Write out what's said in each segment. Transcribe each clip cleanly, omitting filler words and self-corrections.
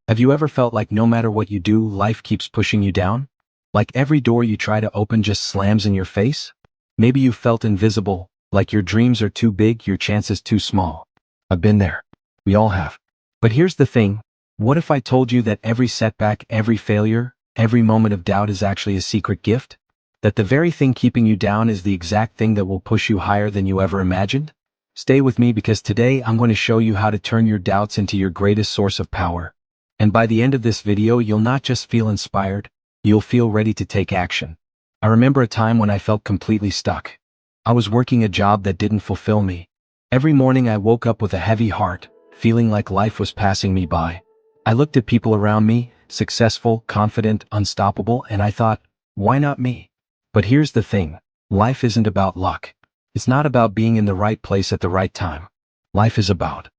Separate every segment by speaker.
Speaker 1: Have you ever felt like no matter what you do, life keeps pushing you down? Like every door you try to open just slams in your face? Maybe you felt invisible, like your dreams are too big, your chances too small. I've been there. We all have. But here's the thing. What if I told you that every setback, every failure, every moment of doubt is actually a secret gift? That the very thing keeping you down is the exact thing that will push you higher than you ever imagined? Stay with me because today I'm going to show you how to turn your doubts into your greatest source of power. And by the end of this video, you'll not just feel inspired, you'll feel ready to take action. I remember a time when I felt completely stuck. I was working a job that didn't fulfill me. Every morning I woke up with a heavy heart, feeling like life was passing me by. I looked at people around me, successful, confident, unstoppable, and I thought, why not me? But here's the thing. Life isn't about luck. It's not about being in the right place at the right time. Life is about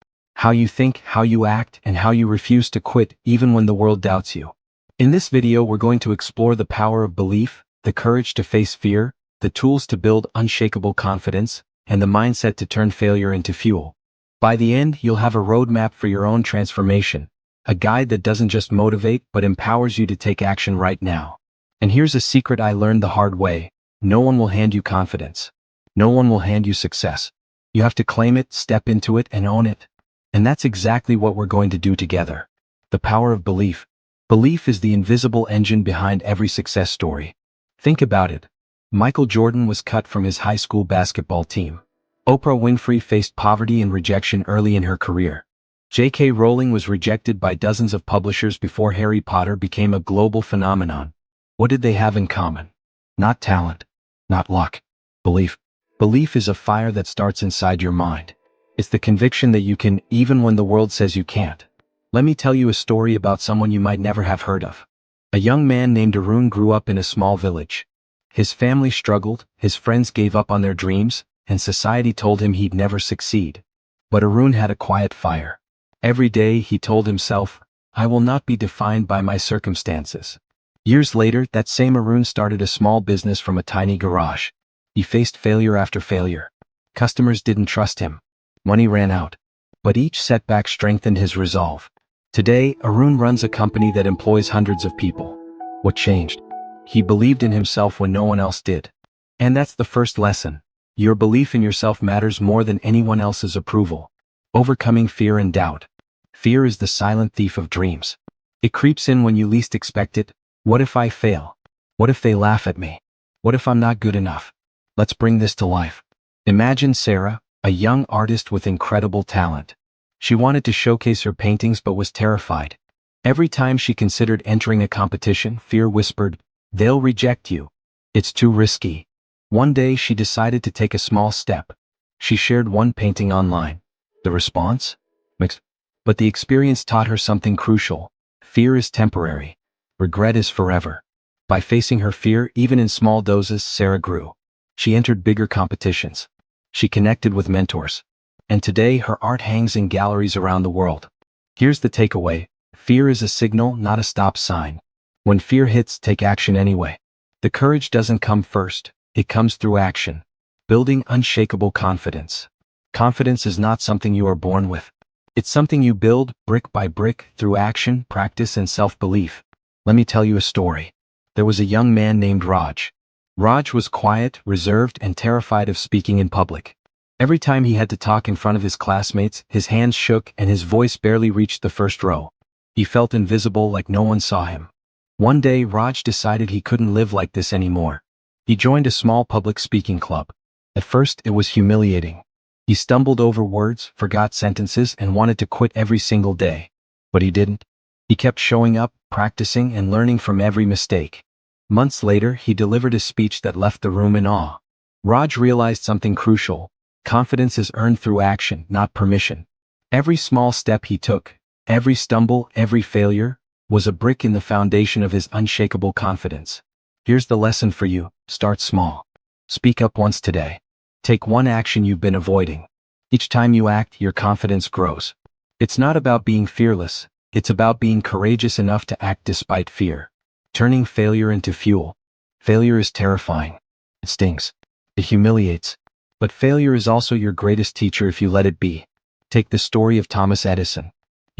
Speaker 1: how you think, how you act, and how you refuse to quit even when the world doubts you. In this video, we're going to explore the power of belief, the courage to face fear, the tools to build unshakable confidence, and the mindset to turn failure into fuel. By the end, you'll have a roadmap for your own transformation, a guide that doesn't just motivate but empowers you to take action right now. And here's a secret I learned the hard way. No one will hand you confidence. No one will hand you success. You have to claim it, step into it, and own it. And that's exactly what we're going to do together. The power of belief. Belief is the invisible engine behind every success story. Think about it. Michael Jordan was cut from his high school basketball team. Oprah Winfrey faced poverty and rejection early in her career. J.K. Rowling was rejected by dozens of publishers before Harry Potter became a global phenomenon. What did they have in common? Not talent. Not luck. Belief. Belief is a fire that starts inside your mind. It's the conviction that you can, even when the world says you can't. Let me tell you a story about someone you might never have heard of. A young man named Arun grew up in a small village. His family struggled, his friends gave up on their dreams, and society told him he'd never succeed. But Arun had a quiet fire. Every day he told himself, I will not be defined by my circumstances. Years later, that same Arun started a small business from a tiny garage. He faced failure after failure. Customers didn't trust him. Money ran out. But each setback strengthened his resolve. Today, Arun runs a company that employs hundreds of people. What changed? He believed in himself when no one else did. And that's the first lesson. Your belief in yourself matters more than anyone else's approval. Overcoming fear and doubt. Fear is the silent thief of dreams. It creeps in when you least expect it. What if I fail? What if they laugh at me? What if I'm not good enough? Let's bring this to life. Imagine Sarah, a young artist with incredible talent. She wanted to showcase her paintings but was terrified. Every time she considered entering a competition, fear whispered, they'll reject you. It's too risky. One day she decided to take a small step. She shared one painting online. The response? Mixed. But the experience taught her something crucial. Fear is temporary. Regret is forever. By facing her fear, even in small doses, Sarah grew. She entered bigger competitions. She connected with mentors. And today her art hangs in galleries around the world. Here's the takeaway. Fear is a signal, not a stop sign. When fear hits, take action anyway. The courage doesn't come first. It comes through action. Building unshakable confidence. Confidence is not something you are born with. It's something you build, brick by brick, through action, practice, and self-belief. Let me tell you a story. There was a young man named Raj. Raj was quiet, reserved, and terrified of speaking in public. Every time he had to talk in front of his classmates, his hands shook and his voice barely reached the first row. He felt invisible, like no one saw him. One day, Raj decided he couldn't live like this anymore. He joined a small public speaking club. At first, it was humiliating. He stumbled over words, forgot sentences, and wanted to quit every single day. But he didn't. He kept showing up, practicing, and learning from every mistake. Months later, he delivered a speech that left the room in awe. Raj realized something crucial. Confidence is earned through action, not permission. Every small step he took, every stumble, every failure, was a brick in the foundation of his unshakable confidence. Here's the lesson for you. Start small. Speak up once today. Take one action you've been avoiding. Each time you act, your confidence grows. It's not about being fearless. It's about being courageous enough to act despite fear. Turning failure into fuel. Failure is terrifying. It stings. It humiliates. But failure is also your greatest teacher if you let it be. Take the story of Thomas Edison.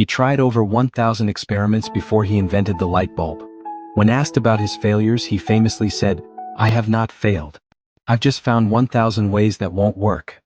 Speaker 1: He tried over 1,000 experiments before he invented the light bulb. When asked about his failures, he famously said, "I have not failed. I've just found 1,000 ways that won't work."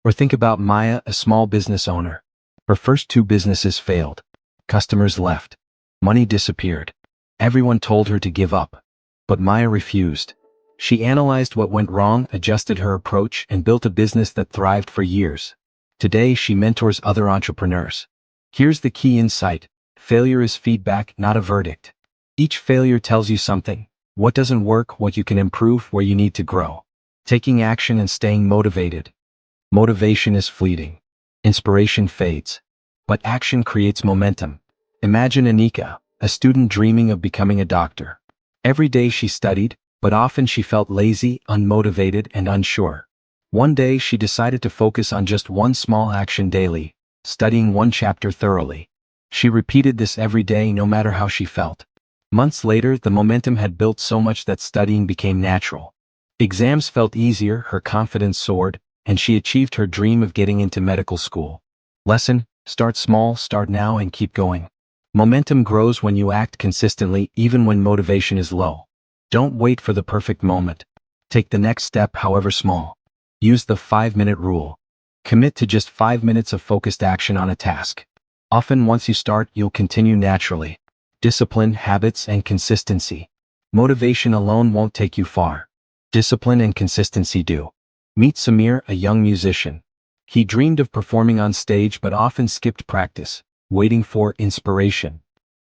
Speaker 1: Or think about Maya, a small business owner. Her first 2 businesses failed. Customers left. Money disappeared. Everyone told her to give up. But Maya refused. She analyzed what went wrong, adjusted her approach, and built a business that thrived for years. Today, she mentors other entrepreneurs. Here's the key insight: failure is feedback, not a verdict. Each failure tells you something: what doesn't work, what you can improve, where you need to grow. Taking action and staying motivated. Motivation is fleeting. Inspiration fades. But action creates momentum. Imagine Anika, a student dreaming of becoming a doctor. Every day she studied, but often she felt lazy, unmotivated, and unsure. One day she decided to focus on just one small action daily, studying one chapter thoroughly. She repeated this every day, no matter how she felt. Months later, the momentum had built so much that studying became natural. Exams felt easier, her confidence soared, and she achieved her dream of getting into medical school. Lesson: start small, start now, and keep going. Momentum grows when you act consistently, even when motivation is low. Don't wait for the perfect moment. Take the next step, however small. Use the 5-minute rule. Commit to just 5 minutes of focused action on a task. Often, once you start, you'll continue naturally. Discipline, habits, and consistency. Motivation alone won't take you far. Discipline and consistency do. Meet Samir, a young musician. He dreamed of performing on stage but often skipped practice, waiting for inspiration.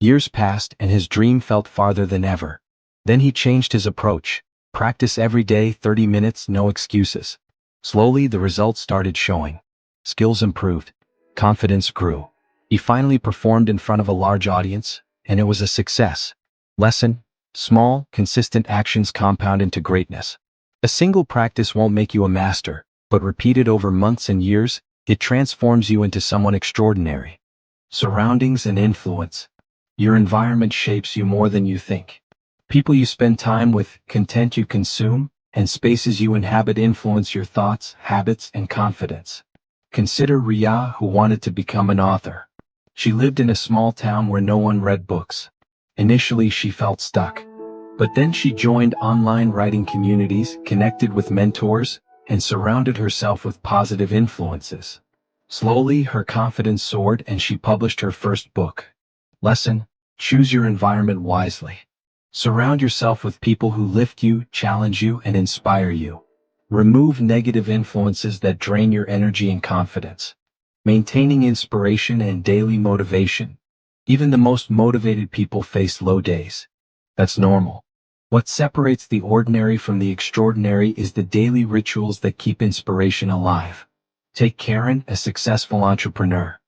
Speaker 1: Years passed and his dream felt farther than ever. Then he changed his approach. Practice every day, 30 minutes, no excuses. Slowly, the results started showing. Skills improved. Confidence grew. He finally performed in front of a large audience, and it was a success. Lesson: small, consistent actions compound into greatness. A single practice won't make you a master, but repeated over months and years, it transforms you into someone extraordinary. Surroundings and influence. Your environment shapes you more than you think. People you spend time with, content you consume, and spaces you inhabit influence your thoughts, habits, and confidence. Consider Ria, who wanted to become an author. She lived in a small town where no one read books. Initially, she felt stuck. But then she joined online writing communities, connected with mentors, and surrounded herself with positive influences. Slowly, her confidence soared and she published her first book. Lesson: choose your environment wisely. Surround yourself with people who lift you, challenge you, and inspire you. Remove negative influences that drain your energy and confidence. Maintaining inspiration and daily motivation. Even the most motivated people face low days. That's normal. What separates the ordinary from the extraordinary is the daily rituals that keep inspiration alive. Take Karen, a successful entrepreneur.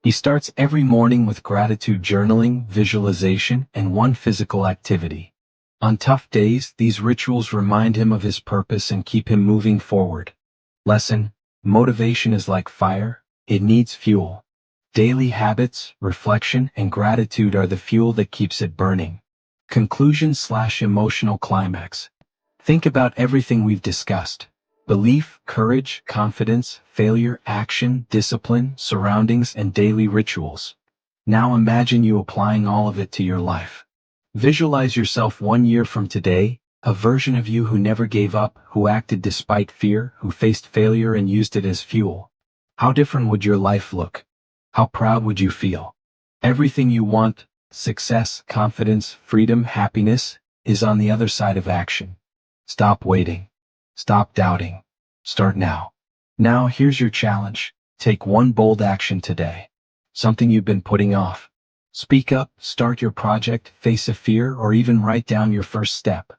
Speaker 1: He starts every morning with gratitude journaling, visualization, and one physical activity. On tough days, these rituals remind him of his purpose and keep him moving forward. Lesson: motivation is like fire, it needs fuel. Daily habits, reflection, and gratitude are the fuel that keeps it burning. Conclusion/emotional climax. Think about everything we've discussed: belief, courage, confidence, failure, action, discipline, surroundings, and daily rituals. Now imagine you applying all of it to your life. Visualize yourself 1 year from today, a version of you who never gave up, who acted despite fear, who faced failure and used it as fuel. How different would your life look? How proud would you feel? Everything you want, success, confidence, freedom, happiness, is on the other side of action. Stop waiting. Stop doubting. Start now. Now here's your challenge. Take one bold action today. Something you've been putting off. Speak up, start your project, face a fear, or even write down your first step.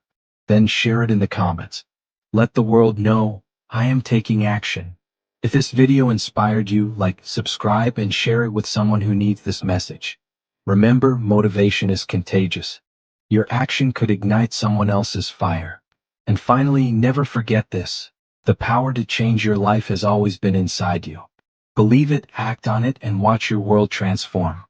Speaker 1: Then share it in the comments. Let the world know, I am taking action. If this video inspired you, like, subscribe, and share it with someone who needs this message. Remember, motivation is contagious. Your action could ignite someone else's fire. And finally, never forget this: the power to change your life has always been inside you. Believe it, act on it, and watch your world transform.